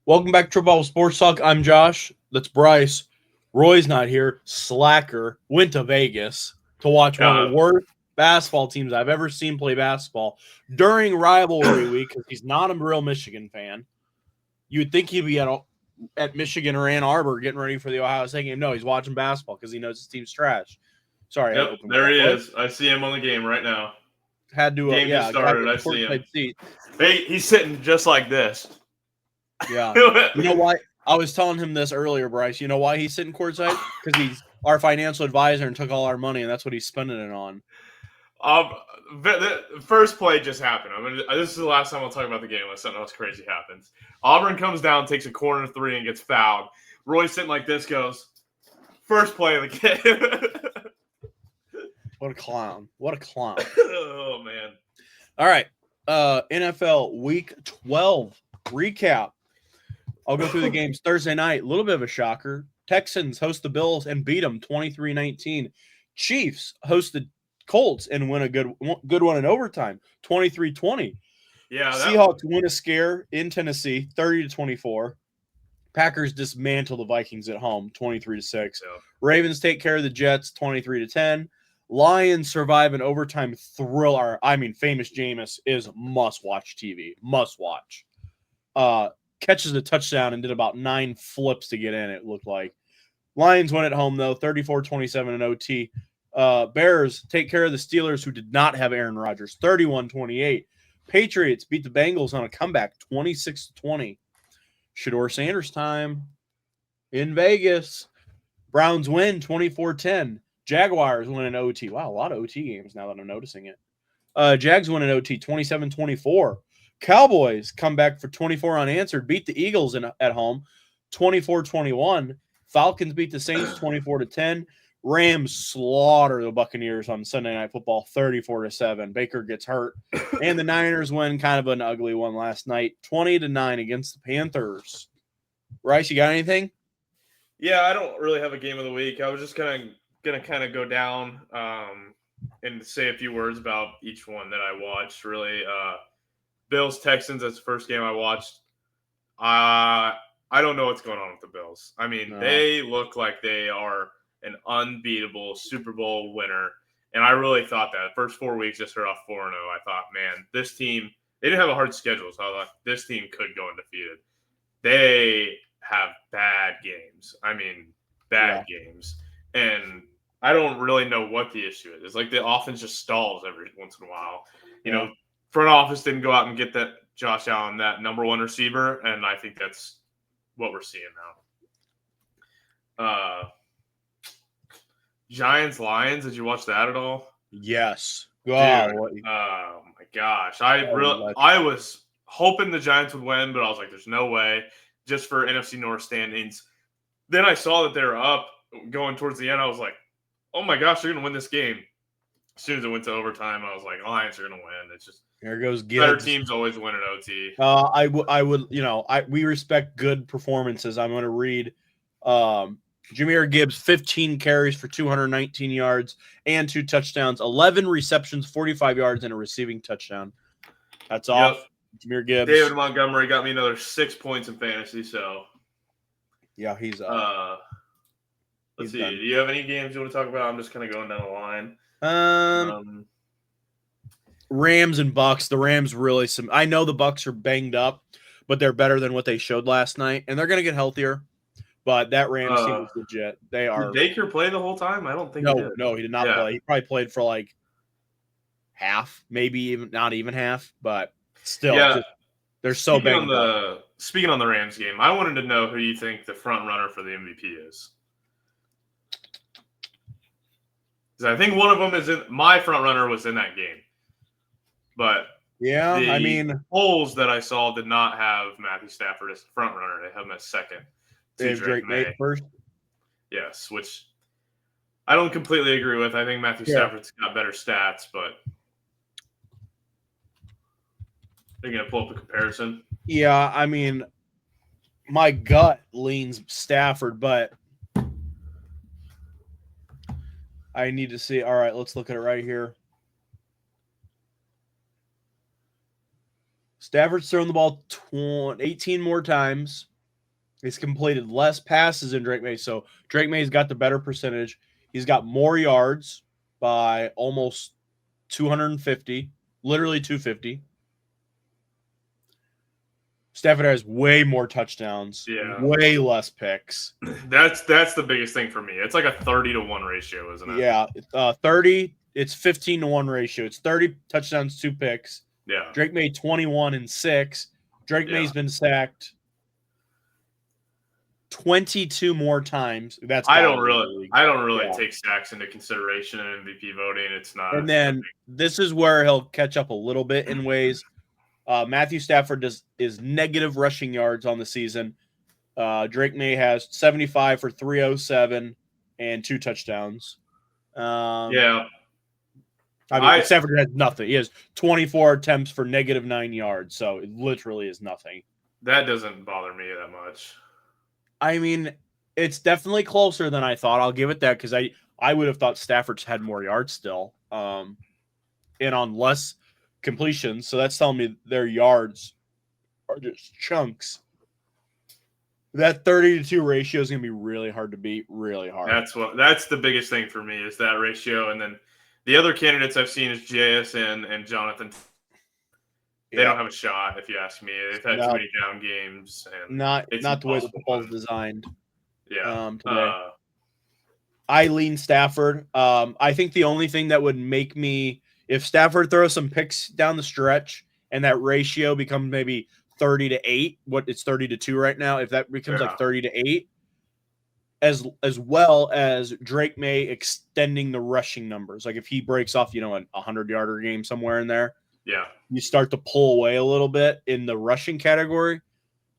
Welcome back to Triple Bubble Sports Talk. I'm Josh. That's Bryce. Roy's not here. Slacker went to Vegas to watch one of the Uh, worst basketball teams I've ever seen play basketball during rivalry week because he's not a real Michigan fan. You would think he'd be at Michigan or Ann Arbor getting ready for the Ohio State game. No, he's watching basketball because he knows his team's trash. Sorry, I had to yep, open my there he mouth. is. I see him on the game right now. Had to, Game just a guy started. with I a see him. courtside seat. Hey, he's sitting just like this. Yeah. You know why? I was telling him this earlier, Bryce. You know why he's sitting courtside? Because he's our financial advisor and took all our money, and that's what he's spending it on. Um, the first play just happened. This is the last time I'll talk about the game unless something else crazy happens. Auburn comes down, takes a corner three, and gets fouled. Roy's sitting like this, goes, first play of the game. What a clown. What a clown. Oh, man. All right. NFL Week 12 recap. I'll go through the games Thursday night. A little bit of a shocker. Texans host the Bills and beat them 23-19. Chiefs host the Colts and win a good one in overtime, 23-20. Yeah, Seahawks win a scare in Tennessee, 30-24. Packers dismantle the Vikings at home, 23-6. Yeah. Ravens take care of the Jets, 23-10. Lions survive an overtime thriller. I mean, famous Jameis is must-watch TV. Must-watch. Catches a touchdown and did about 9 flips to get in, it looked like. Lions win at home, though, 34-27 in OT. Bears take care of the Steelers, who did not have Aaron Rodgers, 31-28. Patriots beat the Bengals on a comeback, 26-20. Shedeur Sanders time in Vegas. Browns win, 24-10. Jaguars win in OT. Wow, a lot of OT games now that I'm noticing it. Jags win in OT, 27-24. Cowboys come back for 24 unanswered, beat the Eagles at home, 24-21. Falcons beat the Saints 24-10. Rams slaughter the Buccaneers on Sunday Night Football 34-7. Baker gets hurt. And the Niners win kind of an ugly one last night, 20-9 against the Panthers. Rice, you got anything? Yeah, I don't really have a game of the week. I was just gonna go down and say a few words about each one that I watched. Really, Bills Texans. That's the first game I watched. I don't know what's going on with the Bills. I mean, They look like they are an unbeatable Super Bowl winner, and I really thought that first 4 weeks just started off 4-0. I thought, man, this team, they didn't have a hard schedule, so I thought this team could go undefeated. They have bad games. I mean, bad games. And I don't really know what the issue is. It's like the offense just stalls every once in a while. You know, front office didn't go out and get that Josh Allen, that number one receiver, and I think that's what we're seeing now. Giants Lions, did you watch that at all? Yes. Dude, oh my gosh. I was hoping the Giants would win, but I was like, there's no way, just for NFC North standings. Then I saw that they were up going towards the end. I was like, oh my gosh, they're going to win this game. As soon as it went to overtime, I was like, Lions are going to win. It's just there goes Gibbs. Better teams always win in OT. I would, we respect good performances. I'm going to read Jahmyr Gibbs, 15 carries for 219 yards and 2 touchdowns, 11 receptions, 45 yards, and a receiving touchdown. That's off. Jahmyr Gibbs. David Montgomery got me another 6 points in fantasy, so. Yeah, he's let's see. Done. Do you have any games you want to talk about? I'm just kind of going down the line. Rams and Bucks. The Rams really I know the Bucks are banged up, but they're better than what they showed last night, and they're going to get healthier. But that Rams team is legit. They are. Did Baker play the whole time? I don't think he did. No, he did not play. He probably played for like half, maybe even not even half, but still. Yeah. They're so banged up. Speaking on the Rams game, I wanted to know who you think the front runner for the MVP is. Because I think one of them is my front runner was in that game. But yeah, the polls that I saw did not have Matthew Stafford as the front runner. They have him as second. They have Drake May first. Yes, which I don't completely agree with. I think Matthew Stafford's got better stats, but they're going to pull up a comparison. Yeah, I mean, my gut leans Stafford, but I need to see. All right, let's look at it right here. Stafford's thrown the ball 18 more times He's completed less passes than Drake May. So Drake May's got the better percentage. He's got more yards by almost 250, literally 250. Stafford has way more touchdowns, Yeah. way less picks. That's the biggest thing for me. It's like a 30-1 ratio, isn't it? Yeah, 30. It's 15-1 ratio. It's 30 touchdowns, 2 picks. Yeah. Drake May 21 and 6. Drake May's been sacked 22 more times. I don't really take sacks into consideration in MVP voting. It's not. And then this is where he'll catch up a little bit in ways. Matthew Stafford is negative rushing yards on the season. Drake May has 75 for 307 and 2 touchdowns. Yeah. I mean, Stafford has nothing. He has 24 attempts for negative 9 yards, so it literally is nothing. That doesn't bother me that much. I mean, it's definitely closer than I thought. I'll give it that because I would have thought Stafford's had more yards still, and on less completions. So that's telling me their yards are just chunks. That 30-2 ratio is going to be really hard to beat. Really hard. That's the biggest thing for me is that ratio, and then the other candidates I've seen is JSN and Jonathan. They don't have a shot, if you ask me. They've had too many down games, and not the way the football is designed. Yeah. I lean Stafford. I think the only thing that would make me, if Stafford throws some picks down the stretch and that ratio becomes maybe 30-8, it's 30-2 right now. If that becomes like 30-8, as well as Drake May extending the rushing numbers, like if he breaks off, a 100-yarder game somewhere in there, you start to pull away a little bit in the rushing category.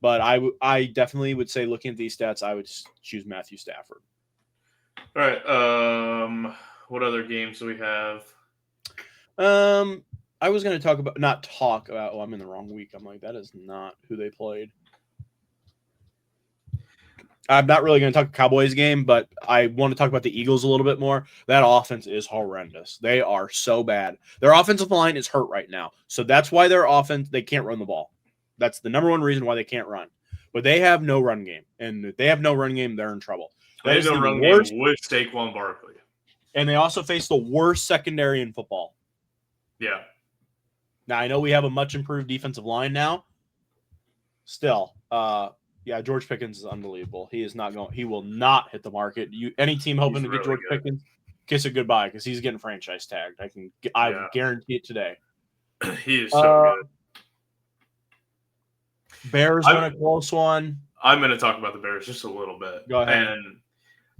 But I definitely would say, looking at these stats, I would choose Matthew Stafford. All right. What other games do we have? I was going to not talk about. Oh, I'm in the wrong week. I'm like, that is not who they played. I'm not really going to talk Cowboys game, but I want to talk about the Eagles a little bit more. That offense is horrendous. They are so bad. Their offensive line is hurt right now. So that's why their offense, they can't run the ball. That's the number one reason why they can't run. But they have no run game. And if they have no run game, they're in trouble. They have no run game with Saquon Barkley. And they also face the worst secondary in football. Yeah. Now, I know we have a much improved defensive line now. Still, George Pickens is unbelievable. He will not hit the market. Any team hoping to get George Pickens, kiss it goodbye because he's getting franchise tagged. I guarantee it today. He is so good. Bears win a close one. I'm going to talk about the Bears just a little bit. Go ahead. And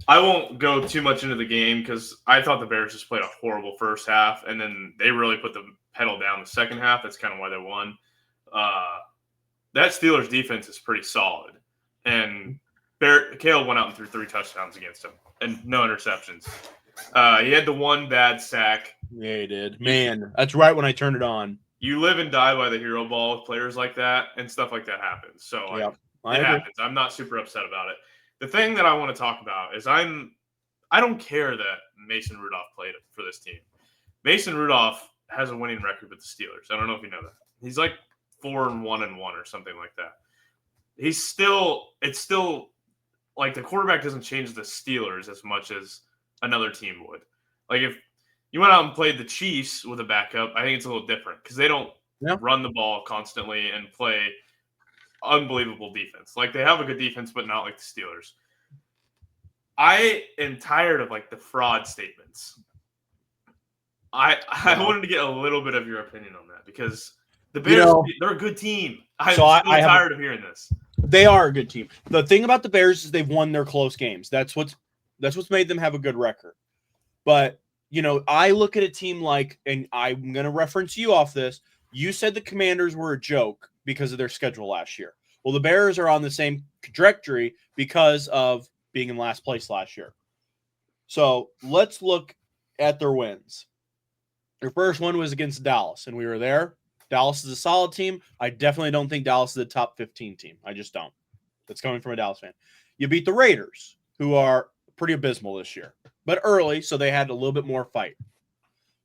I won't go too much into the game because I thought the Bears just played a horrible first half, and then they really put the pedal down the second half. That's kind of why they won. That Steelers defense is pretty solid. And Caleb went out and threw 3 touchdowns against him and no interceptions. He had the one bad sack. Yeah, he did. Man, that's right when I turned it on. You live and die by the hero ball with players like that, and stuff like that happens. So it happens. I'm not super upset about it. The thing that I want to talk about is I don't care that Mason Rudolph played for this team. Mason Rudolph has a winning record with the Steelers. I don't know if you know that. He's like 4-1-1 or something like that. It's still like the quarterback doesn't change the Steelers as much as another team would. Like if you went out and played the Chiefs with a backup, I think it's a little different because they don't run the ball constantly and play unbelievable defense. Like they have a good defense, but not like the Steelers. I am tired of like the fraud statements. I wanted to get a little bit of your opinion on that because the Bears, they're a good team. I'm tired of hearing this. They are a good team. The thing about the Bears is they've won their close games. That's what's made them have a good record. But, I look at a team and I'm going to reference you off this. You said the Commanders were a joke because of their schedule last year. Well, the Bears are on the same trajectory because of being in last place last year. So let's look at their wins. Their first one was against Dallas, and we were there. Dallas is a solid team. I definitely don't think Dallas is a top 15 team. I just don't. That's coming from a Dallas fan. You beat the Raiders, who are pretty abysmal this year, but early, so they had a little bit more fight.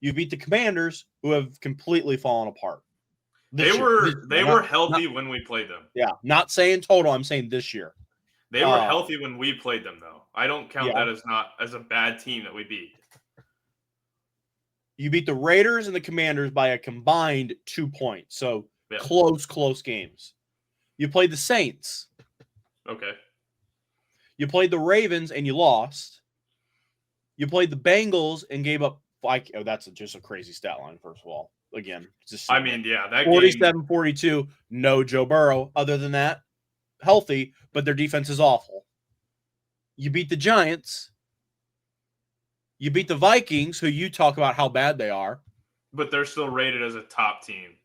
You beat the Commanders, who have completely fallen apart. They were healthy when we played them. Yeah, not saying total. I'm saying this year. They were healthy when we played them, though. I don't count Yeah. that as a bad team that we beat. You beat the Raiders and the Commanders by a combined 2 points. So Yeah. close games. You played the Saints. Okay. You played the Ravens and you lost. You played the Bengals and gave up. That's just a crazy stat line, first of all. Again, just I mean, yeah, that 47-42. No Joe Burrow. Other than that, healthy, but their defense is awful. You beat the Giants. You beat the Vikings, who you talk about how bad they are. But they're still rated as a top team.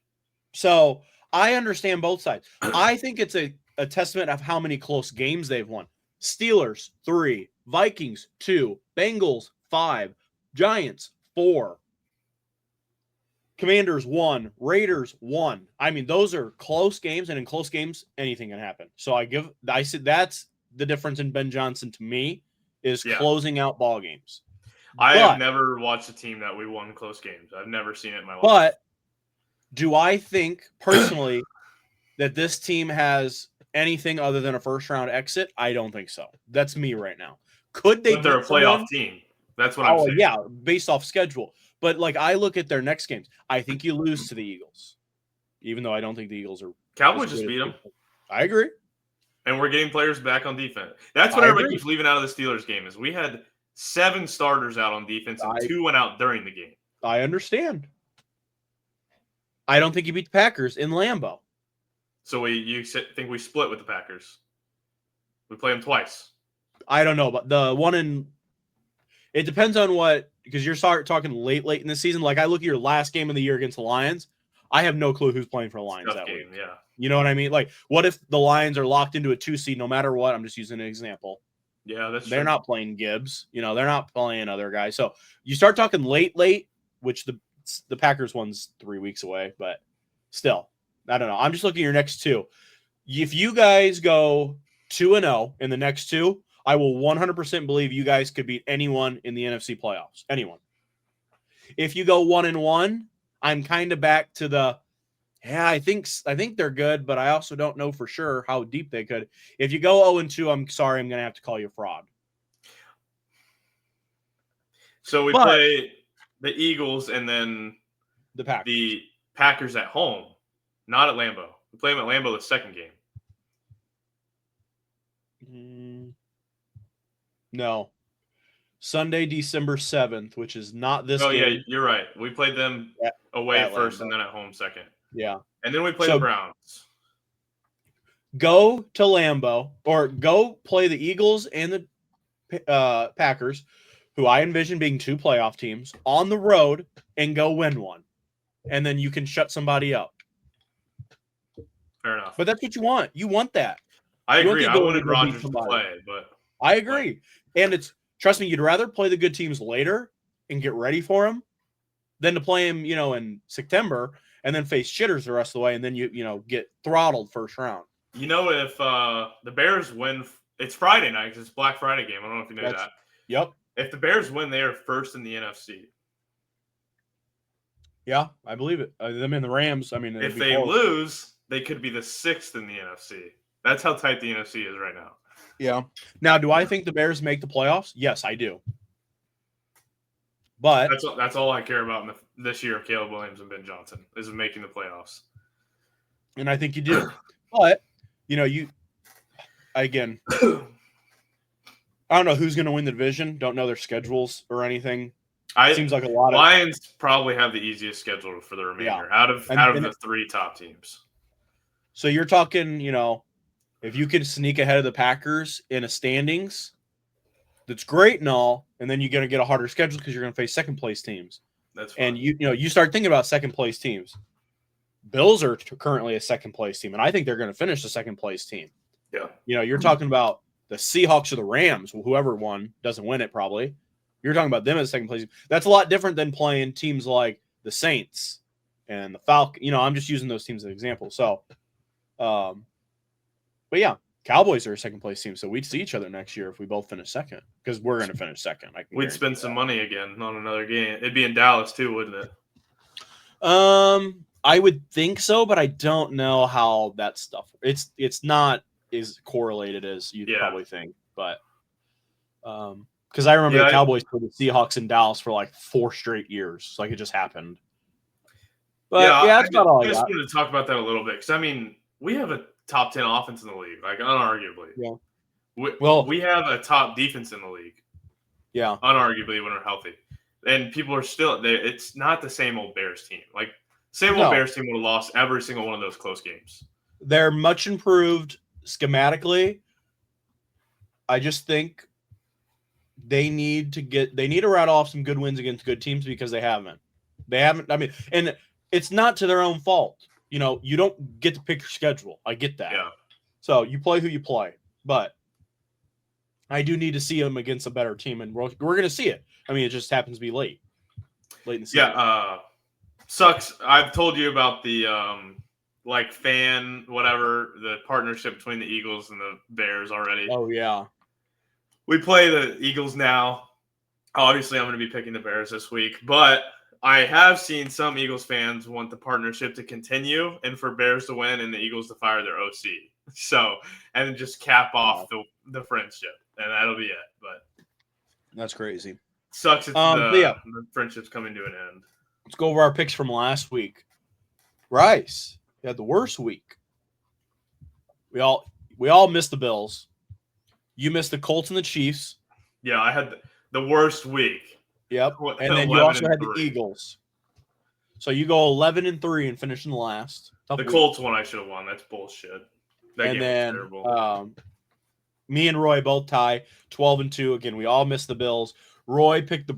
So I understand both sides. I think it's a testament of how many close games they've won. Steelers, 3. Vikings, 2. Bengals, 5. Giants, 4. Commanders, 1. Raiders, 1. I mean, those are close games, and in close games, anything can happen. So I said that's the difference in Ben Johnson to me, is closing out ball games. I have never watched a team that we won close games. I've never seen it in my life. But do I think personally that this team has anything other than a first-round exit? I don't think so. That's me right now. Could they? But they're a playoff team. That's what I'm saying. Yeah, based off schedule. But like I look at their next games, I think you lose to the Eagles, even though I don't think the Eagles are. Cowboys just beat them. I agree. And we're getting players back on defense. That's what everybody keeps leaving out of the Steelers game. Is we had 7 starters out on defense and 2 went out during the game. I understand. I don't think you beat the Packers in Lambeau. So you think we split with the Packers? We play them twice. I don't know, but the one in it depends on what, because you're talking late in the season. Like I look at your last game of the year against the Lions, I have no clue who's playing for the Lions that week. Yeah, you know what I mean. Like, what if the Lions are locked into a 2 seed no matter what? I'm just using an example. Yeah, they're not playing Gibbs. You know, they're not playing other guys. So you start talking late, which the Packers one's 3 weeks away, but still, I don't know. I'm just looking at your next 2. If you guys go 2-0 in the next 2, I will 100% believe you guys could beat anyone in the NFC playoffs. Anyone. If you go 1-1, I'm kind of back to I think they're good, but I also don't know for sure how deep they could. If you go 0-2, I'm sorry, I'm going to have to call you a fraud. So we play the Eagles and then the Packers at home, not at Lambeau. We play them at Lambeau the second game. No. Sunday, December 7th, which is not this game. Yeah, you're right. We played them away first and then at home second. Yeah. And then we play the Browns. Go to Lambeau or go play the Eagles and the Packers, who I envision being 2 playoff teams, on the road and go win one. And then you can shut somebody up. Fair enough. But that's what you want. You want that. I agree. I wanted Rodgers to play, but I agree. And trust me, you'd rather play the good teams later and get ready for them than to play them, in September and then face shitters the rest of the way, and then you get throttled first round. If the Bears win, it's Friday night because it's Black Friday game. I don't know if you know that. Yep. If the Bears win, they are first in the NFC. Yeah, I believe it. Them and the Rams. I mean, if they lose, they could be the 6th in the NFC. That's how tight the NFC is right now. Yeah. Now, do I think the Bears make the playoffs? Yes, I do. But that's all I care about this year of Caleb Williams and Ben Johnson is making the playoffs. And I think you do. But, again, I don't know who's going to win the division. Don't know their schedules or anything. Seems like a lot of Lions probably have the easiest schedule for the remainder out of the 3 top teams. So you're talking, if you can sneak ahead of the Packers in a standings, that's great and all, and then you're going to get a harder schedule because you're going to face second place teams. That's fine. And you start thinking about second place teams. Bills are currently a second place team, and I think they're going to finish the second place team. Yeah. You're talking about the Seahawks or the Rams. Whoever won doesn't win it probably. You're talking about them as second place. That's a lot different than playing teams like the Saints and the Falcons. I'm just using those teams as an example. So, but yeah, Cowboys are a second place team, so we'd see each other next year if we both finish second because we're going to finish second. We'd spend some money again on another game. It'd be in Dallas too, wouldn't it? I would think so, but I don't know how that stuff. It's not is correlated as you'd Yeah. probably think. But because I remember the Cowboys played the Seahawks in Dallas for like 4 straight years. Like it just happened. But yeah, that's about all I just got. wanted to talk about that a little bit because I mean, we have a top 10 offense in the league, like unarguably. Yeah. We have a top defense in the league. Yeah. Unarguably when we're healthy. And people are still it's not the same old Bears team. Like same old Bears team would have lost every single one of those close games. They're much improved schematically. I just think they need to rattle off some good wins against good teams because they haven't. I mean, and it's not to their own fault. You know, you don't get to pick your schedule. I get that. Yeah. So you play who you play. But I do need to see them against a better team, and we're going to see it. I mean, it just happens to be late in the season. Yeah, sucks. I've told you about the the partnership between the Eagles and the Bears already. Oh yeah. We play the Eagles now. Obviously, I'm going to be picking the Bears this week, but I have seen some Eagles fans want the partnership to continue and for Bears to win and the Eagles to fire their OC. So, and then just cap off the friendship, and that'll be it. But that's crazy. Sucks if the friendship's coming to an end. Let's go over our picks from last week. Rice, you had the worst week. We all missed the Bills. You missed the Colts and the Chiefs. Yeah, I had the worst week. Yep. And then you also had the Eagles. So you go 11-3 and finish in the last. The Colts one I should have won. That's bullshit. That game was terrible. Me and Roy both tie 12-2. Again, we all missed the Bills. Roy picked the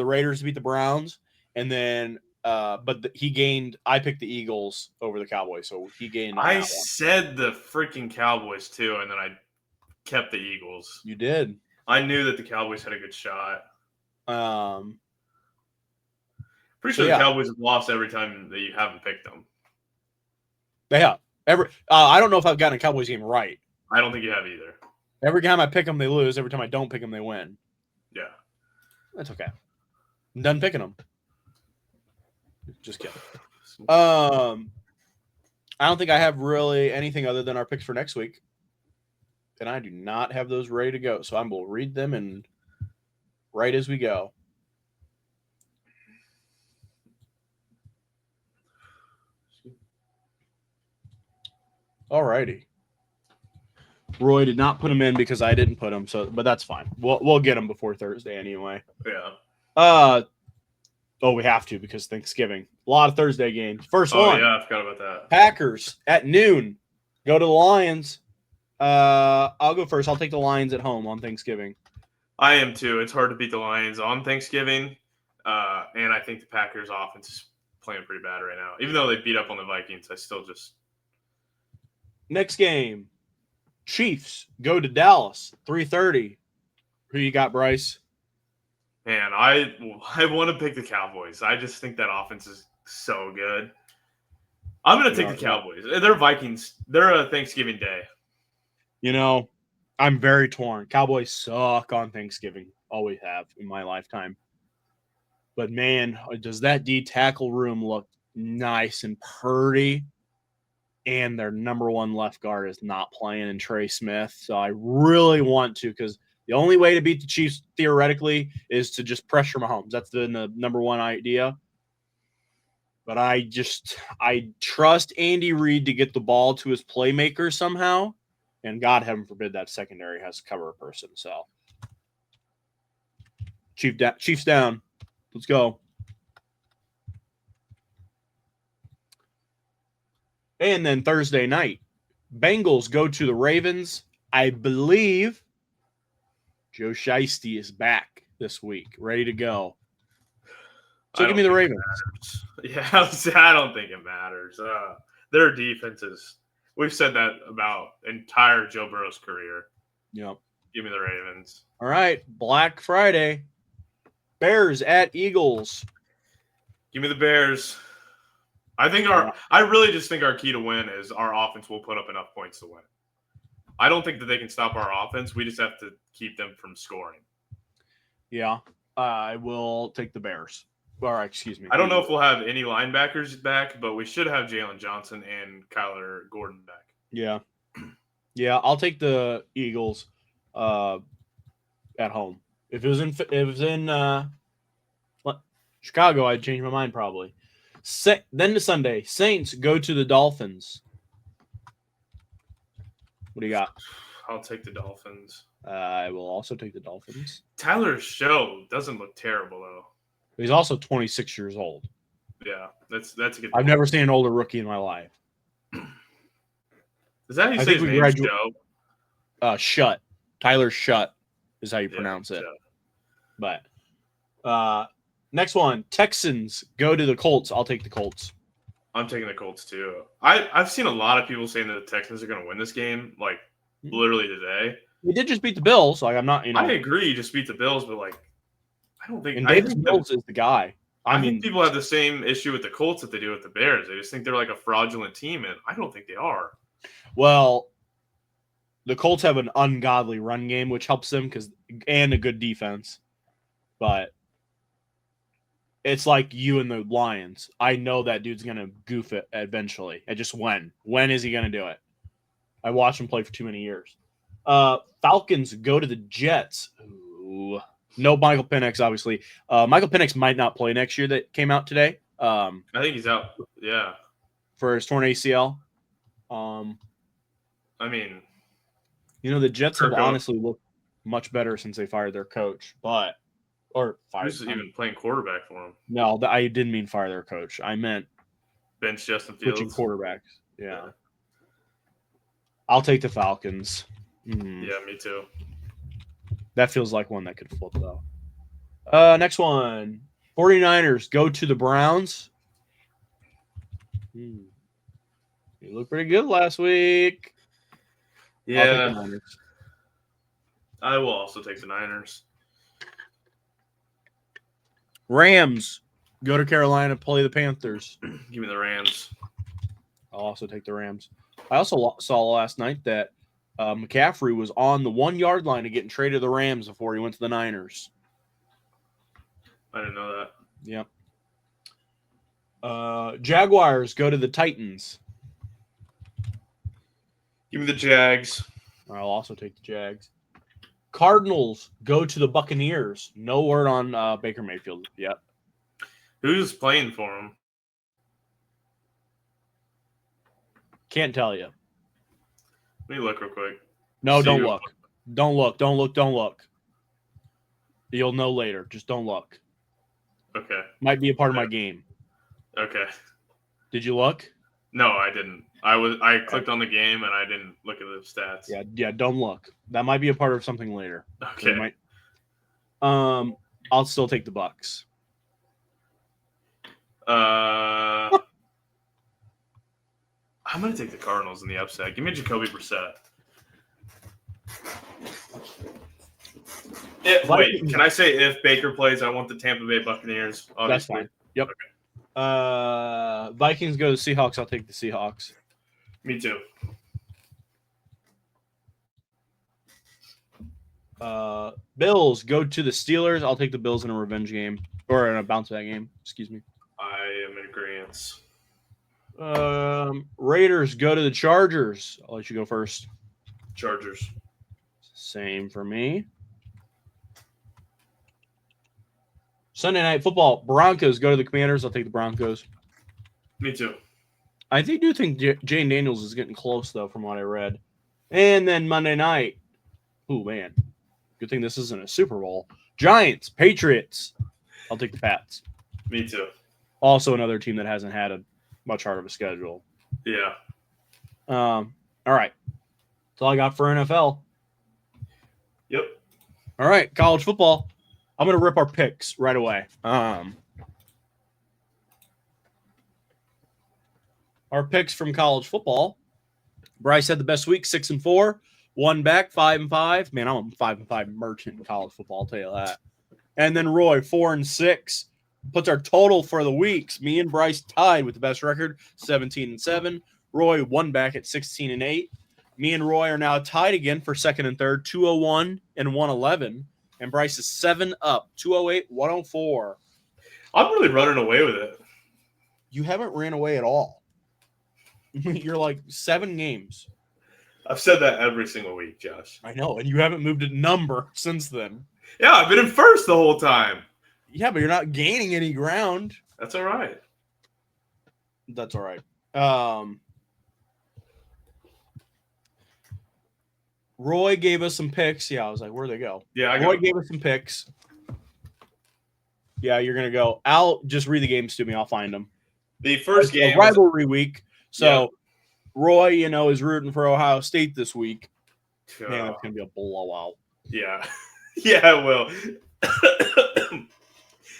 Raiders to beat the Browns, and then I picked the Eagles over the Cowboys, so he gained. I said the freaking Cowboys too, and then I kept the Eagles. You did. I knew that the Cowboys had a good shot. Pretty sure the Cowboys have lost every time that you haven't picked them. They have. I don't know if I've gotten a Cowboys game right. I don't think you have either. Every time I pick them, they lose. Every time I don't pick them, they win. Yeah. That's okay. I'm done picking them. Just kidding. I don't think I have really anything other than our picks for next week. And I do not have those ready to go. So I will read them and right as we go. All righty. Roy did not put them in because I didn't put them, but that's fine. We'll get them before Thursday anyway. Yeah. We have to because Thanksgiving. A lot of Thursday games. First one. Yeah, I forgot about that. Packers at noon. Go to the Lions. I'll go first. I'll take the Lions at home on Thanksgiving. I am too. It's hard to beat the Lions on Thanksgiving. And I think the Packers offense is playing pretty bad right now. Even though they beat up on the Vikings, I still just... Next game. Chiefs go to Dallas, 3:30. Who you got, Bryce? Man, I want to pick the Cowboys. I just think that offense is so good. I'm going to take the Cowboys. They're Vikings. They're a Thanksgiving Day. You know, I'm very torn. Cowboys suck on Thanksgiving. Always have in my lifetime. But, man, does that D tackle room look nice and purdy? And their number one left guard is not playing in Trey Smith. So I really want to, because the only way to beat the Chiefs theoretically is to just pressure Mahomes. That's the number one idea. But I trust Andy Reid to get the ball to his playmaker somehow. And God heaven forbid that secondary has to cover a person. So Chiefs down. Let's go. And then Thursday night, Bengals go to the Ravens. I believe Joe Shiesty is back this week, ready to go. So give me the Ravens. Yeah, I don't think it matters. Their defense is, we've said that about entire Joe Burrow's career. Yep. Give me the Ravens. All right, Black Friday. Bears at Eagles. Give me the Bears. I really just think our key to win is our offense will put up enough points to win. I don't think that they can stop our offense. We just have to keep them from scoring. Yeah, I will take the Bears. Or, excuse me. I don't know if we'll have any linebackers back, but we should have Jalen Johnson and Kyler Gordon back. Yeah. Yeah, I'll take the Eagles at home. If it was in Chicago, I'd change my mind probably. Then to Sunday, Saints go to the Dolphins. What do you got? I'll take the Dolphins. I will also take the Dolphins. Tyler Show doesn't look terrible though. He's also 26 years old. Yeah, that's a good. I've never seen an older rookie in my life. Is that how you I say think his we name? Joe? Shutt. Tyler Shutt is how you pronounce it. Joe. But next one, Texans go to the Colts. I'll take the Colts. I'm taking the Colts too. I've seen a lot of people saying that the Texans are going to win this game, like literally today. They did just beat the Bills. Like I'm not, I agree, you just beat the Bills, but like I don't think. And Davis Mills is the guy. I think people have the same issue with the Colts that they do with the Bears. They just think they're like a fraudulent team, and I don't think they are. Well, the Colts have an ungodly run game, which helps them and a good defense. But it's like you and the Lions. I know that dude's gonna goof it eventually. And just when? When is he gonna do it? I watched him play for too many years. Falcons go to the Jets. Ooh. No Michael Penix, obviously. Michael Penix might not play next year. That came out today. I think he's out. Yeah, for his torn ACL. I mean, the Jets have honestly looked much better since they fired their coach, Who's even playing quarterback for him? No, I didn't mean fire their coach. I meant bench Justin Fields. Switching quarterbacks. Yeah. I'll take the Falcons. Yeah, me too. That feels like one that could flip, though. Next one. 49ers go to the Browns. You looked pretty good last week. Yeah. I will also take the Niners. Rams go to Carolina, play the Panthers. Give me the Rams. I'll also take the Rams. I also saw last night that McCaffrey was on the 1 yard line of getting traded to the Rams before he went to the Niners. I didn't know that. Yep. Jaguars go to the Titans. Give me the Jags. I'll also take the Jags. Cardinals go to the Buccaneers. No word on Baker Mayfield yet. Who's playing for him? Can't tell you. Let me look real quick. No, don't look. Don't look. Don't look. Don't look. You'll know later. Just don't look. Okay. Might be a part of my game. Okay. Did you look? No, I didn't. I clicked on the game and I didn't look at the stats. Yeah, don't look. That might be a part of something later. Okay. I'll still take the Bucks. I'm gonna take the Cardinals in the upset. Give me Jacoby Brissett. Wait, can I say if Baker plays, I want the Tampa Bay Buccaneers? Obviously. That's fine. Yep. Okay. Vikings go to Seahawks. I'll take the Seahawks. Me too. Bills go to the Steelers. I'll take the Bills in a revenge game or in a bounce back game. Excuse me. I am in agreement. Raiders go to the Chargers. I'll let you go first. Chargers. Same for me. Sunday Night Football. Broncos go to the Commanders. I'll take the Broncos. Me too. I do think Jane Daniels is getting close, though, from what I read. And then Monday night. Oh, man. Good thing this isn't a Super Bowl. Giants, Patriots. I'll take the Pats. Me too. Also another team that hasn't had a much harder of a schedule. Yeah. All right. That's all I got for NFL. Yep. All right, college football. I'm going to rip our picks right away. Our picks from college football. Bryce had the best week, 6-4. One back, 5-5. Man, I'm a 5-5 merchant in college football, I'll tell you that. And then Roy, 4-6. Puts our total for the weeks. Me and Bryce tied with the best record, 17-7. Roy one back at 16-8. Me and Roy are now tied again for second and third, 201 and 111. And Bryce is 7 up, 208, 104. I'm really running away with it. You haven't ran away at all. You're like 7 games. I've said that every single week, Josh. I know, and you haven't moved a number since then. Yeah, I've been in first the whole time. Yeah, but you're not gaining any ground. That's all right. That's all right. Roy gave us some picks. Yeah, I was like, where'd they go? Yeah, Roy gave us some picks. Yeah, you're gonna go. I'll just read the games to me. I'll find them. The first game a rivalry week. So Yeah. Roy, is rooting for Ohio State this week. Was, Man, that's gonna be a blowout. Yeah, yeah, it will.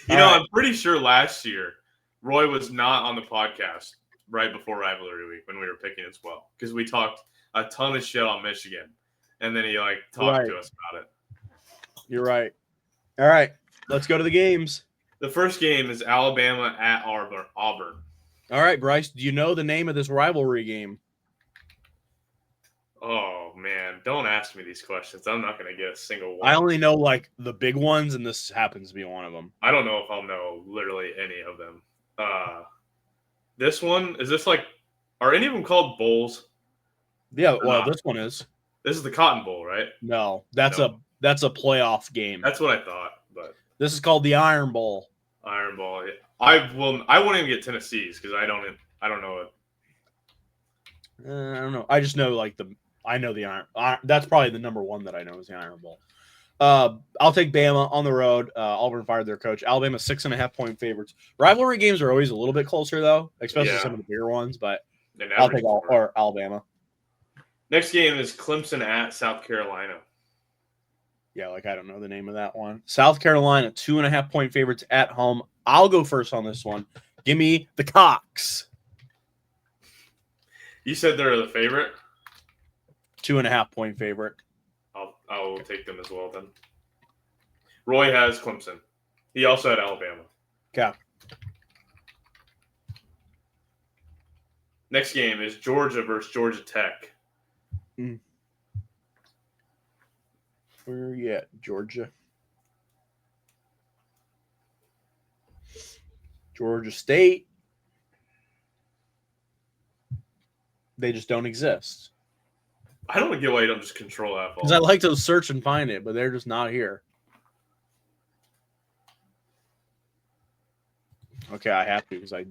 I'm pretty sure last year Roy was not on the podcast right before rivalry week when we were picking as well because we talked a ton of shit on Michigan, and then he talked to us about it. You're right. All right, let's go to the games. The first game is Alabama at Auburn. All right, Bryce, do you know the name of this rivalry game? Oh, man. Don't ask me these questions. I'm not going to get a single one. I only know, the big ones, and this happens to be one of them. I don't know if I'll know literally any of them. This one, is this are any of them called bowls? Yeah, well, this one is. This is the Cotton Bowl, right? No, that's a playoff game. That's what I thought, but this is called the Iron Bowl. Iron Bowl. I won't even get Tennessee's because I don't know it. I don't know. I just know I know the Iron. That's probably the number one that I know is the Iron Bowl. I'll take Bama on the road. Auburn fired their coach. Alabama 6.5 point favorites. Rivalry games are always a little bit closer though, especially some of the bigger ones. But I'll take Alabama. Next game is Clemson at South Carolina. Yeah, I don't know the name of that one. South Carolina 2.5 point favorites at home. I'll go first on this one. Give me the Cox. You said they're the favorite. 2.5 point favorite. I'll take them as well then. Roy has Clemson. He also had Alabama. Okay. Next game is Georgia versus Georgia Tech. Where are you at, Georgia? Georgia State. They just don't exist. I don't get why you don't just control that. Because I like to search and find it, but they're just not here. Okay, I have to because I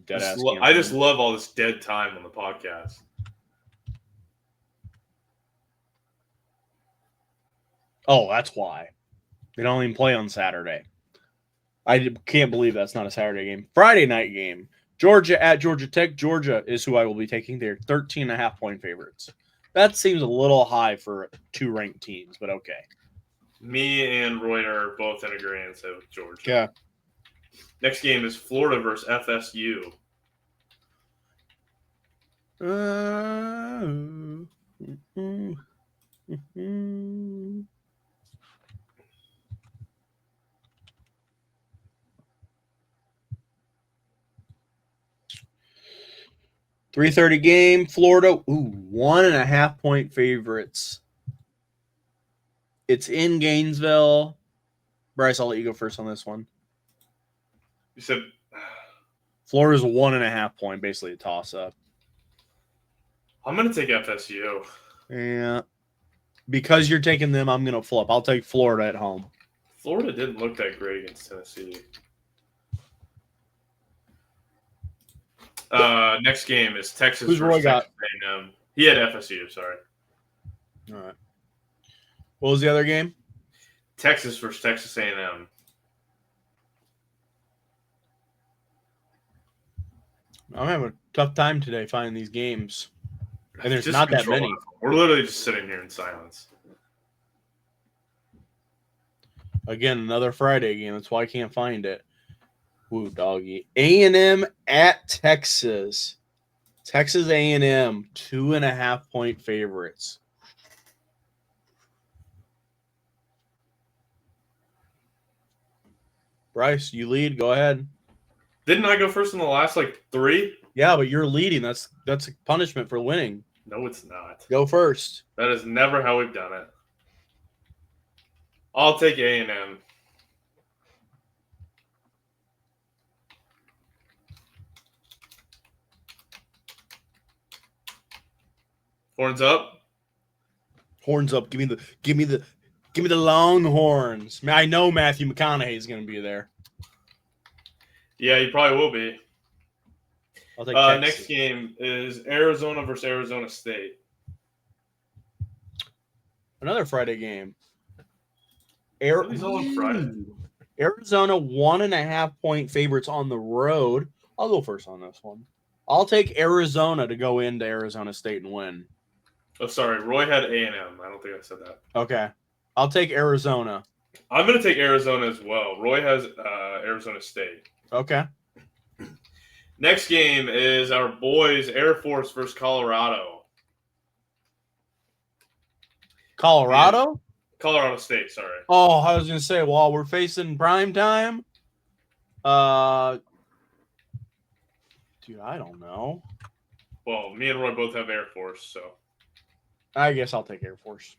I just love all this dead time on the podcast. Oh, that's why. They don't even play on Saturday. I can't believe that's not a Saturday game. Friday night game. Georgia at Georgia Tech. Georgia is who I will be taking. They're 13.5 point favorites. That seems a little high for two ranked teams, but okay. Me and Roy are both in agreement with Georgia. Yeah. Next game is Florida versus FSU. 3:30 game. Florida, 1.5 point favorites. It's in Gainesville. Bryce, I'll let you go first on this one. You said Florida's a 1.5 point, basically a toss-up. I'm going to take FSU. Yeah. Because you're taking them, I'm going to flip. I'll take Florida at home. Florida didn't look that great against Tennessee. Next game is Texas versus Roy got? Texas A&M. He had FSU, sorry. All right. What was the other game? Texas versus Texas A&M. I'm having a tough time today finding these games. And there's not that many. We're literally just sitting here in silence. Again, another Friday game. That's why I can't find it. Ooh, doggy. A&M at Texas. Texas A&M, 2.5 point favorites. Bryce, you lead. Go ahead. Didn't I go first in the last 3? Yeah, but you're leading. That's a punishment for winning. No, it's not. Go first. That is never how we've done it. I'll take A&M. Horns up. Horns up. Give me the Longhorns. I know Matthew McConaughey is going to be there. Yeah, he probably will be. I'll take Texas. Next game is Arizona versus Arizona State. Another Friday game. These all on Friday. Arizona 1.5 point favorites on the road. I'll go first on this one. I'll take Arizona to go into Arizona State and win. Oh, sorry. Roy had A&M. I don't think I said that. Okay. I'll take Arizona. I'm going to take Arizona as well. Roy has Arizona State. Okay. Next game is our boys Air Force versus Colorado. Colorado? Colorado State, sorry. Oh, I was going to say, while we're facing prime time, dude, I don't know. Well, me and Roy both have Air Force, so. I guess I'll take Air Force.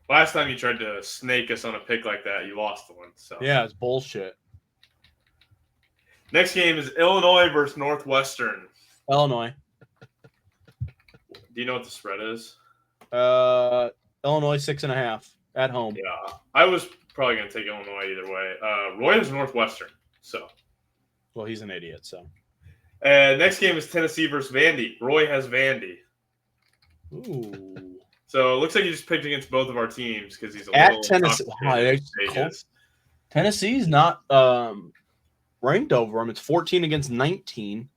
Last time you tried to snake us on a pick like that, you lost the one. So yeah, it's bullshit. Next game is Illinois versus Northwestern. Illinois. Do you know what the spread is? Illinois 6.5 at home. Yeah, I was probably going to take Illinois either way. Roy has Northwestern, so. Well, he's an idiot, so. Next game is Tennessee versus Vandy. Roy has Vandy. Ooh. So it looks like he just picked against both of our teams because he's a at little Tennessee. Tennessee's not ranked over him. It's 14 against 19.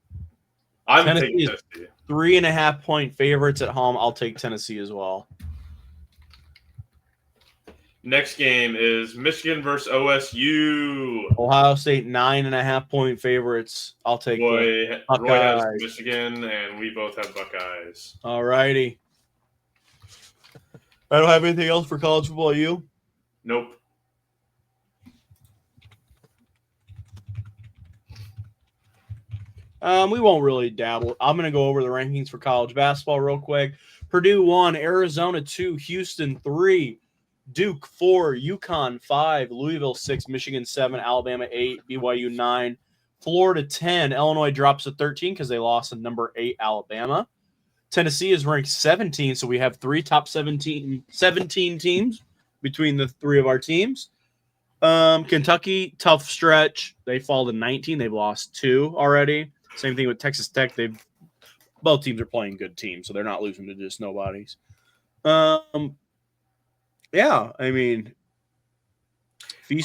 I'm taking Tennessee. 3.5 point favorites at home. I'll take Tennessee as well. Next game is Michigan versus OSU. Ohio State 9.5 point favorites. I'll take Roy has Michigan, and we both have Buckeyes. All righty. I don't have anything else for college football. You? Nope. We won't really dabble. I'm going to go over the rankings for college basketball real quick. Purdue 1, Arizona 2, Houston 3, Duke 4, UConn 5, Louisville 6, Michigan 7, Alabama 8, BYU 9, Florida 10. Illinois drops to 13 because they lost to number 8 Alabama. Tennessee is ranked 17, so we have 3 top 17 teams between the 3 of our teams. Kentucky, tough stretch. They fall to 19. They've lost 2 already. Same thing with Texas Tech. Both teams are playing good teams, so they're not losing to just nobodies. Yeah, I mean,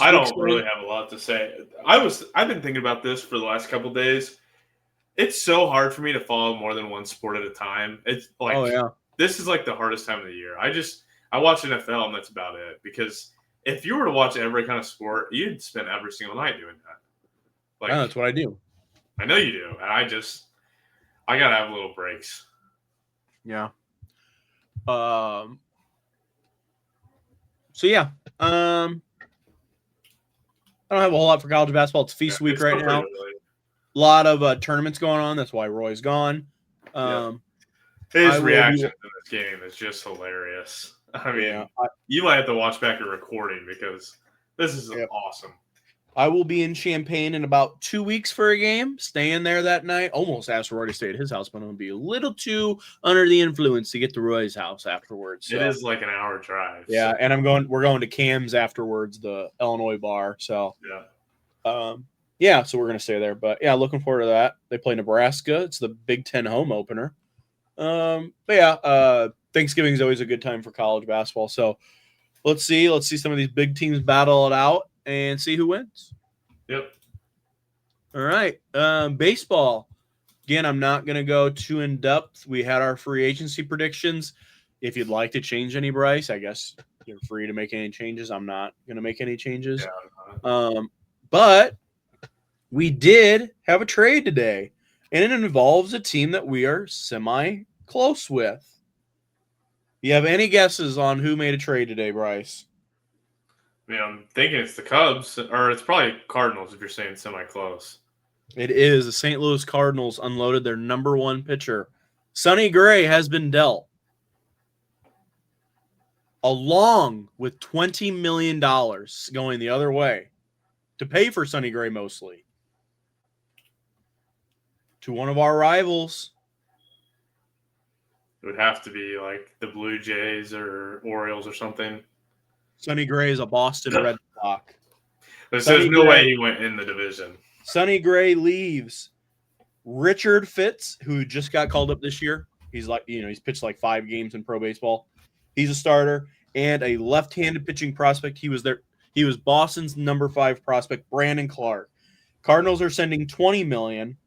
I don't really have a lot to say. I've been thinking about this for the last couple of days. It's so hard for me to follow more than one sport at a time. It's like, this is like the hardest time of the year. I watch NFL and that's about it. Because if you were to watch every kind of sport, you'd spend every single night doing that. Like, yeah, that's what I do. I know you do. And I gotta have little breaks. Yeah. So yeah. I don't have a whole lot for college basketball. It's feast week right now. A lot of tournaments going on. That's why Roy's gone. His reaction to this game is just hilarious. I mean, you might have to watch back a recording because this is awesome. I will be in Champaign in about 2 weeks for a game. Staying there that night. Almost asked Roy to stay at his house, but I'm going to be a little too under the influence to get to Roy's house afterwards. So. It is like an hour drive. Yeah, and we're going to Cam's afterwards, the Illinois bar. So so we're going to stay there. But yeah, looking forward to that. They play Nebraska. It's the Big Ten home opener. Thanksgiving is always a good time for college basketball. So let's see some of these big teams battle it out and see who wins. Yep. All right. Baseball. Again, I'm not going to go too in depth. We had our free agency predictions. If you'd like to change any, Bryce, I guess you're free to make any changes. I'm not going to make any changes. But we did have a trade today, and it involves a team that we are semi-close with. You have any guesses on who made a trade today, Bryce? I mean, I'm thinking it's the Cubs, or it's probably Cardinals if you're saying semi-close. It is. The St. Louis Cardinals unloaded their number 1 pitcher. Sonny Gray has been dealt, along with $20 million going the other way to pay for Sonny Gray mostly, to one of our rivals. It would have to be like the Blue Jays or Orioles or something. Sonny Gray is a Boston Red Sox. There's Sonny no Gray- way he went in the division. Sonny Gray leaves. Richard Fitz, who just got called up this year, he's pitched like 5 games in pro baseball. He's a starter and a left-handed pitching prospect. He was Boston's number 5 prospect, Brandon Clark. Cardinals are sending $20 million,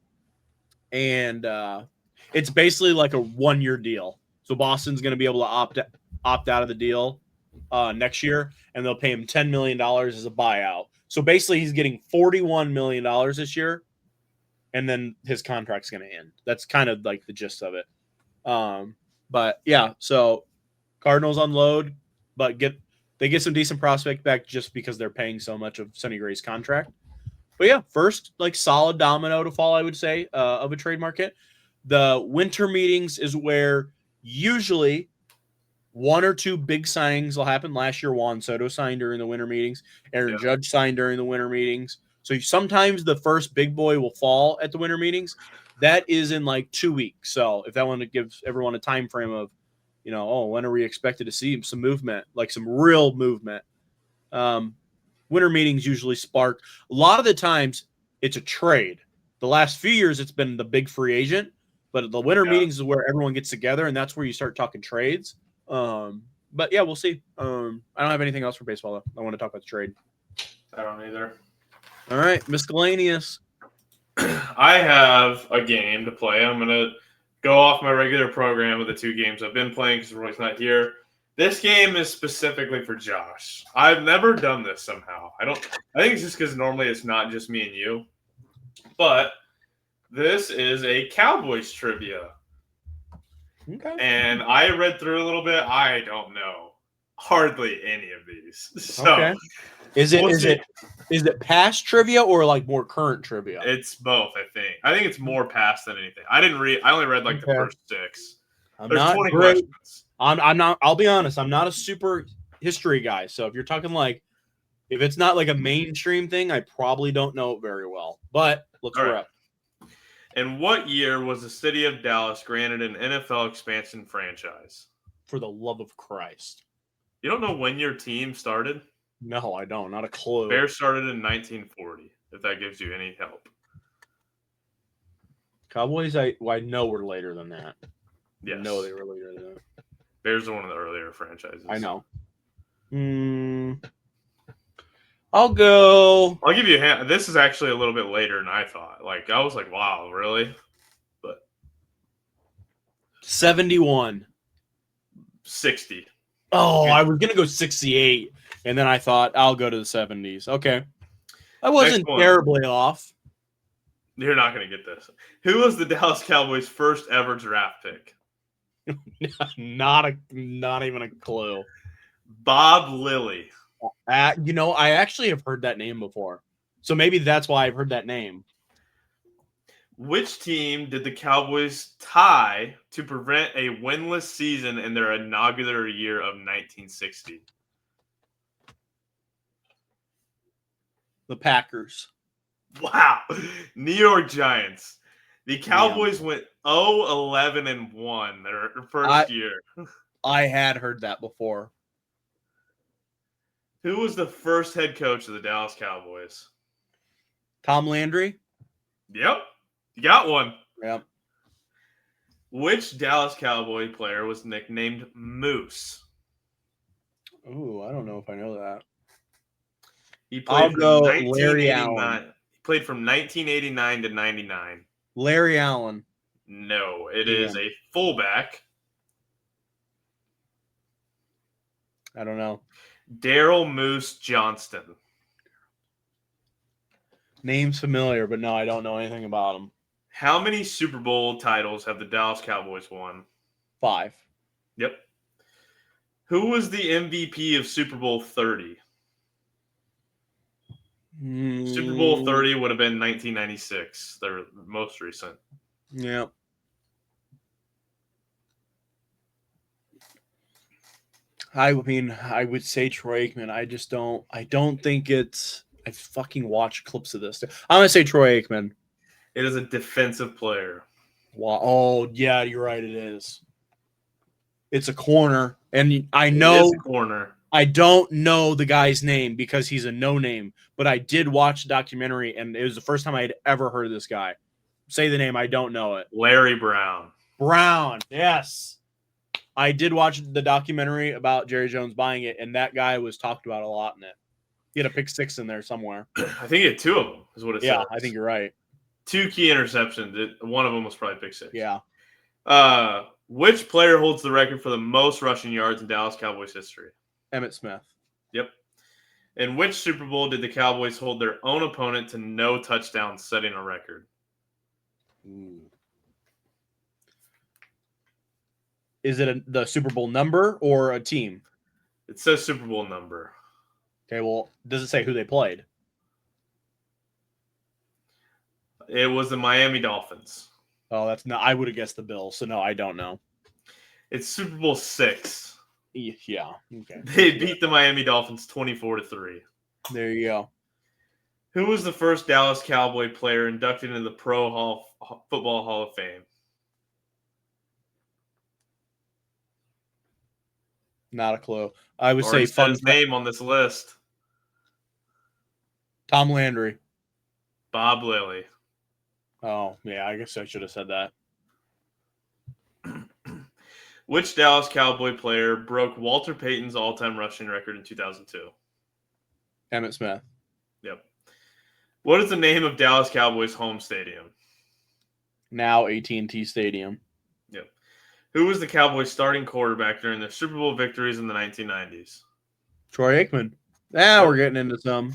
and it's basically like a 1-year deal. So Boston's going to be able to opt out of the deal next year, and they'll pay him $10 million as a buyout. So basically, he's getting $41 million this year, and then his contract's going to end. That's kind of like the gist of it. But yeah, so Cardinals unload, but they get some decent prospect back just because they're paying so much of Sonny Gray's contract. But yeah, first like solid domino to fall, I would say, of a trade market. The winter meetings is where usually 1 or 2 big signings will happen. Last year, Juan Soto signed during the winter meetings. Aaron Judge signed during the winter meetings. So sometimes the first big boy will fall at the winter meetings. That is in like 2 weeks. So if that one gives everyone a time frame of, when are we expected to see some movement, like some real movement? Winter meetings usually spark. A lot of the times it's a trade. The last few years it's been the big free agent, but the winter meetings is where everyone gets together, and that's where you start talking trades. But yeah, we'll see. I don't have anything else for baseball though. I want to talk about the trade. I don't either. All right, miscellaneous. I have a game to play. I'm gonna go off my regular program of the 2 games I've been playing because Roy's not here. This game is specifically for Josh. I've never done this somehow. I think it's just because normally it's not just me and you. But this is a Cowboys trivia. Okay. And I read through a little bit. I don't know hardly any of these. So okay. Is it past trivia or like more current trivia? It's both, I think. I think it's more past than anything. I only read like the first 6. There's 20 questions. I'm not. I'll be honest. I'm not a super history guy. So if you're talking like, if it's not like a mainstream thing, I probably don't know it very well. But let's wrap. In what year was the city of Dallas granted an NFL expansion franchise? For the love of Christ! You don't know when your team started? No, I don't. Not a clue. Bears started in 1940. If that gives you any help. Cowboys, I know were later than that. Yes. No, they were later than that. Bears are one of the earlier franchises. I know. I'll go. I'll give you a hint. This is actually a little bit later than I thought. Like, I was like, wow, really? But 71. 60. Oh, I was going to go 68. And then I thought, I'll go to the 70s. Okay. I wasn't terribly off. You're not going to get this. Who was the Dallas Cowboys' first ever draft pick? Not even a clue. Bob Lilly. I actually have heard that name before. So maybe that's why I've heard that name. Which team did the Cowboys tie to prevent a winless season in their inaugural year of 1960? The Packers. Wow. New York Giants. The Cowboys went 0-11-1 their first year. I had heard that before. Who was the first head coach of the Dallas Cowboys? Tom Landry? Yep. You got one. Yep. Which Dallas Cowboy player was nicknamed Moose? Ooh, I don't know if I know that. He played Larry Allen. He played from 1989 to 99. Larry Allen. No, it is a fullback. I don't know. Daryl Moose Johnston. Name's familiar, but no, I don't know anything about him. How many Super Bowl titles have the Dallas Cowboys won? 5. Yep. Who was the MVP of Super Bowl 30? Super Bowl 30 would have been 1996, their most recent. Yeah. I mean, I would say Troy Aikman. I don't think it's. I fucking watched clips of this. I'm gonna say Troy Aikman. It is a defensive player. Wow. Oh yeah, you're right. It is. It's a corner, and I It know is a corner. I don't know the guy's name because he's a no-name, but I did watch the documentary, and it was the first time I had ever heard of this guy. Say the name, I don't know it. Larry Brown. Brown, yes. I did watch the documentary about Jerry Jones buying it, and that guy was talked about a lot in it. He had a pick six in there somewhere. I think he had 2 of them, is what it Yeah, says. I think you're right. 2 key interceptions. One of them was probably pick 6. Yeah. Which player holds the record for the most rushing yards in Dallas Cowboys history? Emmitt Smith. Yep. In which Super Bowl did the Cowboys hold their own opponent to no touchdowns, setting a record? Ooh. Is it the Super Bowl number or a team? It says Super Bowl number. Okay, well, does it say who they played? It was the Miami Dolphins. Oh, that's not. I would have guessed the Bills, so no, I don't know. It's Super Bowl 6. Yeah. Okay. They beat the Miami Dolphins 24-3. There you go. Who was the first Dallas Cowboy player inducted into the Pro Football Hall of Fame? Not a clue. I would Already say said his name on this list. Tom Landry. Bob Lilly. Oh, yeah, I guess I should have said that. Which Dallas Cowboy player broke Walter Payton's all-time rushing record in 2002? Emmitt Smith. Yep. What is the name of Dallas Cowboys' home stadium? Now AT&T Stadium. Yep. Who was the Cowboys' starting quarterback during their Super Bowl victories in the 1990s? Troy Aikman. Now we're getting into some.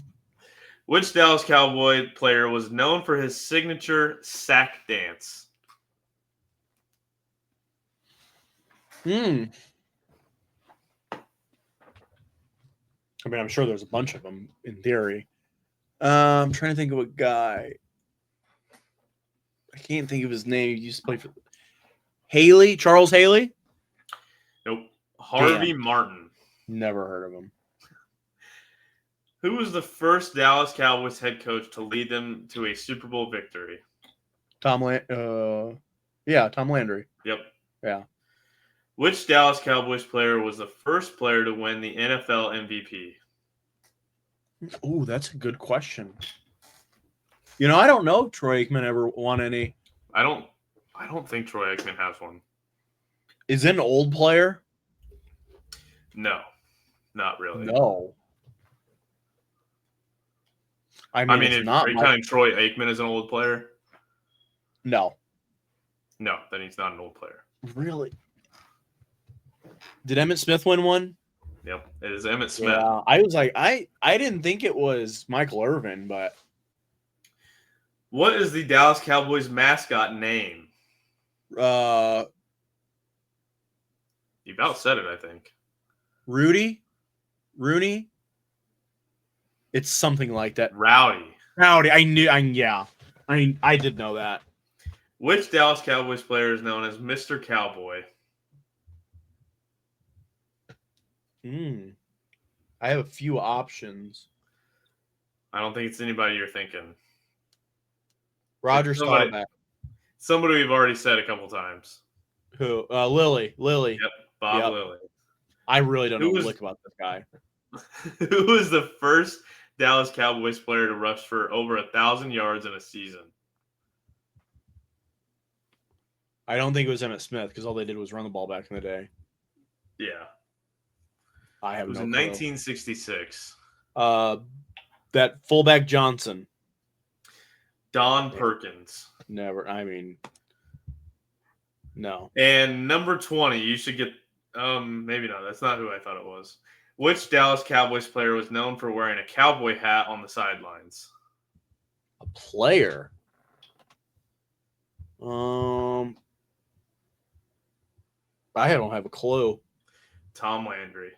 Which Dallas Cowboy player was known for his signature sack dance? I mean, I'm sure there's a bunch of them in theory. I'm trying to think of a guy. I can't think of his name. He used to play for Haley, Charles Haley. Nope. Harvey Martin. Never heard of him. Who was the first Dallas Cowboys head coach to lead them to a Super Bowl victory? Tom Landry. Yep. Yeah. Which Dallas Cowboys player was the first player to win the NFL MVP? Ooh, that's a good question. You know, I don't know if Troy Aikman ever won any. I don't think Troy Aikman has one. Is it an old player? No, not really. No. I mean it's not. Are you counting Troy Aikman as an old player? No. No, then he's not an old player. Really? Did Emmitt Smith win one? Yep, it is Emmitt Smith. Yeah, I was like, I didn't think it was Michael Irvin, but what is the Dallas Cowboys mascot name? uh, You about said it, I think. Rooney. It's something like that. Rowdy. I did know that. Which Dallas Cowboys player is known as Mr. Cowboy? I have a few options. I don't think it's anybody you're thinking. Roger somebody- Staubach. Somebody we've already said a couple times. Who? Lily. Yep, Bob Yep. Lilly. I really don't Who know was- a lick about this guy. Who was the first Dallas Cowboys player to rush for over 1,000 yards in a season? I don't think it was Emmitt Smith because all they did was run the ball back in the day. Yeah. I have It was no in clue. 1966. That fullback Johnson. Don Perkins. Never. I mean, no. And number 20, you should get maybe not. That's not who I thought it was. Which Dallas Cowboys player was known for wearing a cowboy hat on the sidelines? A player. I don't have a clue. Tom Landry.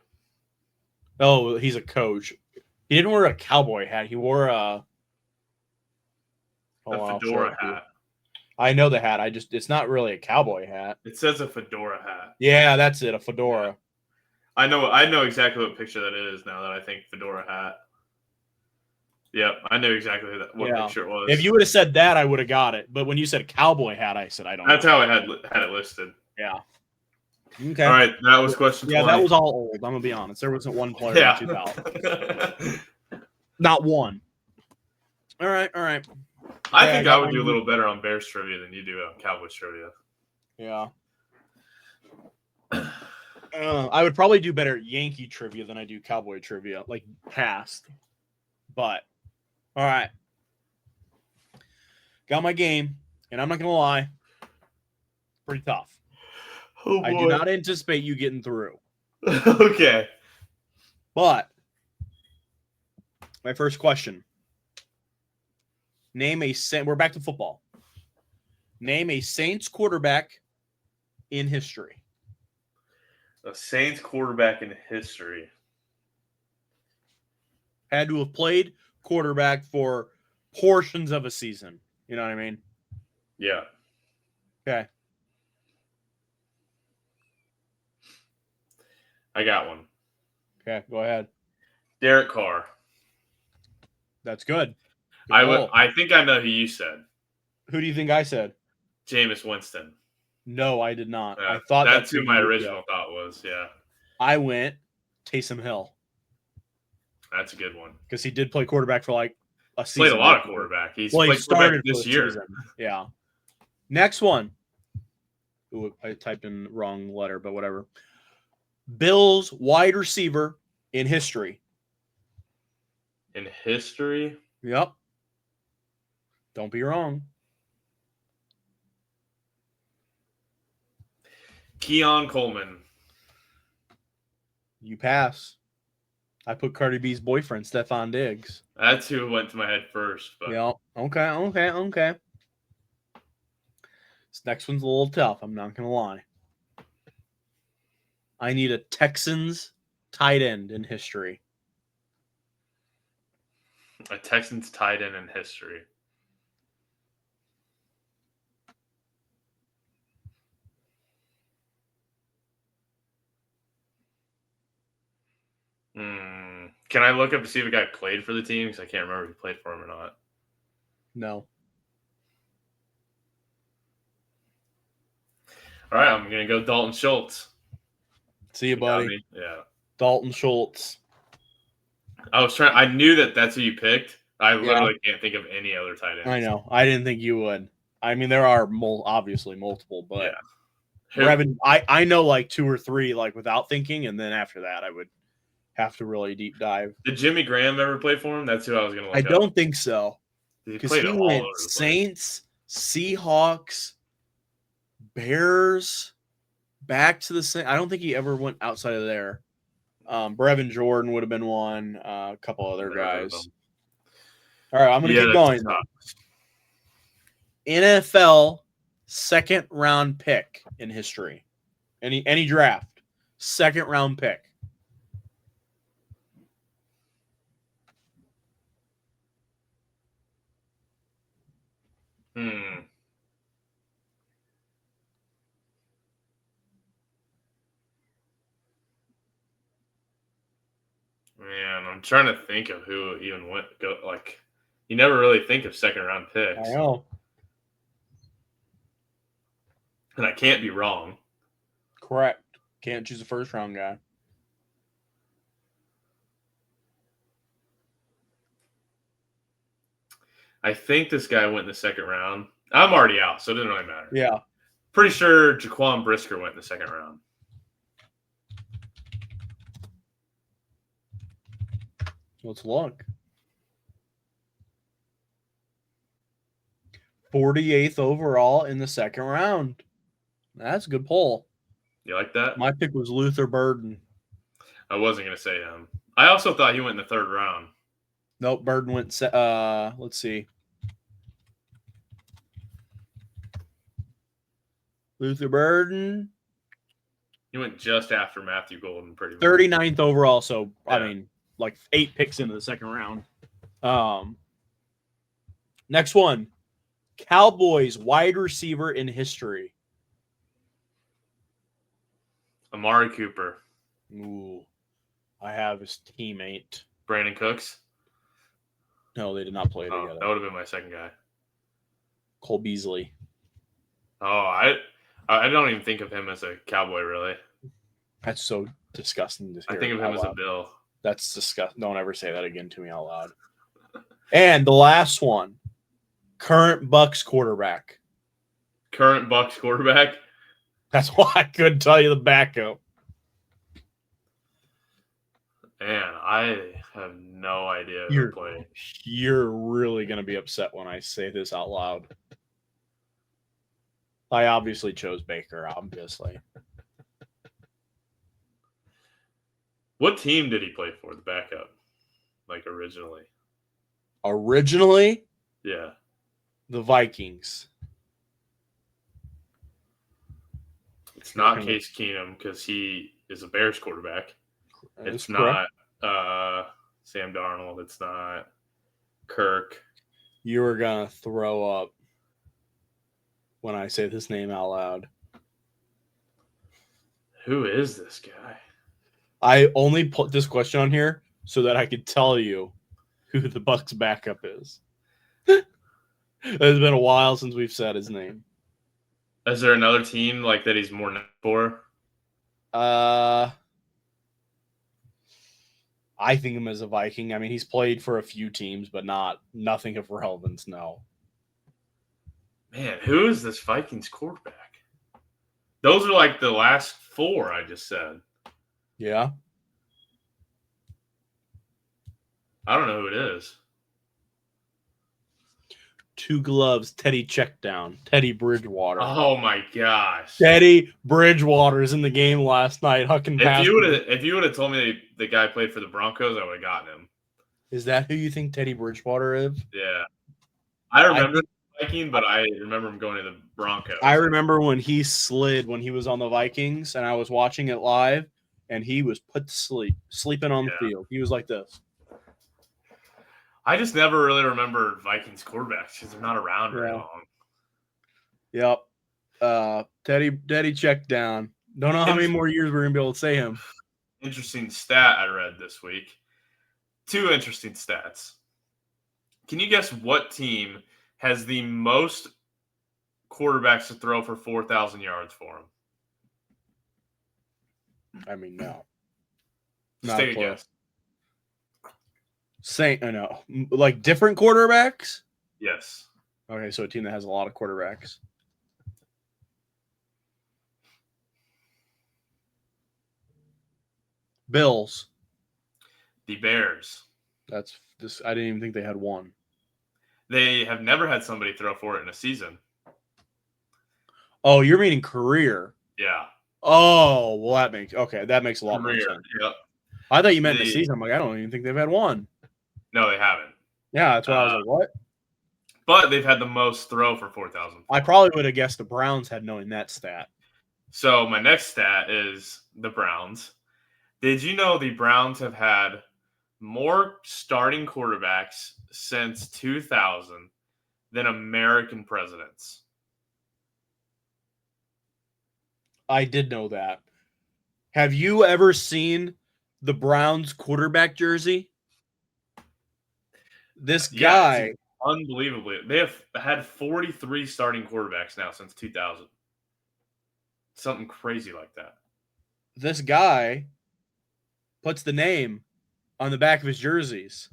Oh, he's a coach. He didn't wear a cowboy hat. He wore a Fedora hat. I know the hat. It's not really a cowboy hat. It says a fedora hat. Yeah, that's it. A fedora. I know exactly what picture that is now that I think fedora hat. Yep, I knew exactly what picture it was. If you would have said that, I would have got it. But when you said cowboy hat, I said I don't That's know. how I had it listed. Yeah. Okay. All right, that was question 20. Yeah, that was all old. I'm gonna be honest. There wasn't one player Yeah. in 2000. Not one. All right. I Okay, think got I would one. do a little better on Bears trivia than you do on Cowboys trivia. Yeah. I would probably do better at Yankee trivia than I do Cowboy trivia, like past. But all right. Got my game, and I'm not gonna lie, pretty tough. Oh boy. I do not anticipate you getting through. Okay. But my first question. We're back to football. Name a Saints quarterback in history. A Saints quarterback in history. Had to have played quarterback for portions of a season. You know what I mean? Yeah. Okay. I got one. Okay, go ahead. Derek Carr. That's good. Good I call. think I know who you said. Who do you think I said? Jameis Winston. No, I did not. I thought that's who who my you would original go. thought was. Yeah. I went Taysom Hill That's a good one. because he did play quarterback for like a season. Played a lot of quarterback. He started quarterback this year. Season. Yeah. Next one. Ooh, I typed in wrong letter, but whatever. Bills wide receiver in history. In history? Yep. Don't be wrong. Keon Coleman. You pass. I put Cardi B's boyfriend, Stephon Diggs. That's who went to my head first. But Yep. Okay. This next one's a little tough. I'm not going to lie. I need a Texans tight end in history. A Texans tight end in history. Can I look up to see if a guy played for the team? Because I can't remember if he played for him or not. No. All right, I'm going to go Dalton Schultz. See you, buddy. Yeah. Dalton Schultz. I knew that's who you picked. I literally can't think of any other tight ends. I know. I didn't think you would. I mean, there are obviously multiple, but Brevin, I know like 2 or 3 like without thinking, and then after that I would have to really deep dive. Did Jimmy Graham ever play for him? That's who I was going to look I don't think so. Because he went Saints, Seahawks, Bears, back to the Saints. I don't think he ever went outside of there. Brevin Jordan would have been one. A couple other guys. All right, I'm going to keep going. NFL second round pick in history. Any draft. Second round pick. Man, I'm trying to think of who even you never really think of second round picks. I know. And I can't be wrong. Correct. Can't choose a first round guy. I think this guy went in the second round. I'm already out, so it doesn't really matter. Yeah. Pretty sure Jaquan Brisker went in the second round. Let's look. 48th overall in the second round. That's a good pull. You like that? My pick was Luther Burden. I wasn't going to say him. I also thought he went in the third round. Nope, Burden went let's see. Luther Burden. He went just after Matthew Golden, pretty much. 39th overall, so yeah. I mean, like 8 picks into the second round. Next one. Cowboys wide receiver in history. Amari Cooper. Ooh. I have his teammate. Brandon Cooks? No, they did not play together. That would have been my second guy. Cole Beasley. Oh, I don't even think of him as a Cowboy, really. That's so disgusting to I hear. think of him out as a loud. Bill. That's disgusting. Don't ever say that again to me out loud. And the last one, current Bucks quarterback. Current Bucks quarterback. That's why I couldn't tell you the backup. Man, I have no idea who You're played. you're really gonna be upset when I say this out loud. I obviously chose Baker, obviously. What team did he play for? The backup, like originally. Originally, Yeah. the Vikings. It's not Case Keenum because he is a Bears quarterback. It's not Sam Darnold. It's not Kirk. You were gonna throw up when I say this name out loud. Who is this guy? I only put this question on here so that I could tell you who the Bucks backup is. It's been a while since we've said his name. Is there another team like that he's more known for? I think him as a Viking. I mean, he's played for a few teams, but nothing of relevance. No. Man, who is this Vikings quarterback? Those are like the last four I just said. Yeah. I don't know who it is. Two gloves, Teddy Checkdown, Teddy Bridgewater. Oh my gosh. Teddy Bridgewater is in the game last night. Hucking past. If you would have told me the guy played for the Broncos, I would have gotten him. Is that who you think Teddy Bridgewater is? Yeah. I remember Viking, but I remember him going to the Broncos. I remember when he slid when he was on the Vikings, and I was watching it live, and he was put to sleep, sleeping on the field. He was like this. I just never really remember Vikings quarterbacks because they're not around very long. Yep. Teddy checked down. Don't know how many more years we're going to be able to say him. Interesting stat I read this week. Two interesting stats. Can you guess what team has the most quarterbacks to throw for 4,000 yards for him? I mean, no. Just take a guess. Like different quarterbacks? Yes. Okay, so a team that has a lot of quarterbacks. Bills. The Bears. That's this. I didn't even think they had one. They have never had somebody throw for it in a season. Oh, you're meaning career. Yeah. Oh, well, that makes a lot more sense. Yep. I thought you meant the season. I'm like, I don't even think they've had one. No, they haven't. Yeah, that's why I was like, what? But they've had the most throw for 4,000. I probably would have guessed the Browns had knowing that stat. So my next stat is the Browns. Did you know the Browns have had more starting quarterbacks since 2000 than American presidents? I did know that. Have you ever seen the Browns quarterback jersey? This guy. Unbelievably. They have had 43 starting quarterbacks now since 2000. Something crazy like that. This guy puts the name on the back of his jerseys.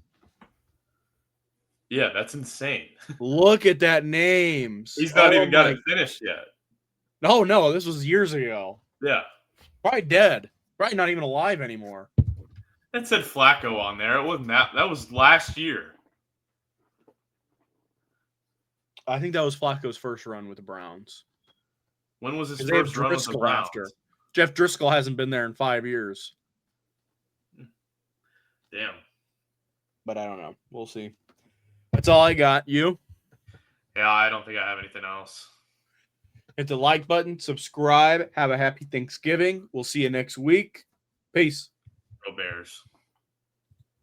Yeah, that's insane. Look at that names. He's not even got it finished yet. No, this was years ago. Yeah. Probably dead. Probably not even alive anymore. It said Flacco on there. It wasn't that. That was last year. I think that was Flacco's first run with the Browns. When was his first run with the Browns? After. Jeff Driscoll hasn't been there in 5 years. Damn. But I don't know. We'll see. That's all I got. You? Yeah, I don't think I have anything else. Hit the like button, subscribe, have a happy Thanksgiving. We'll see you next week. Peace. Go Bears.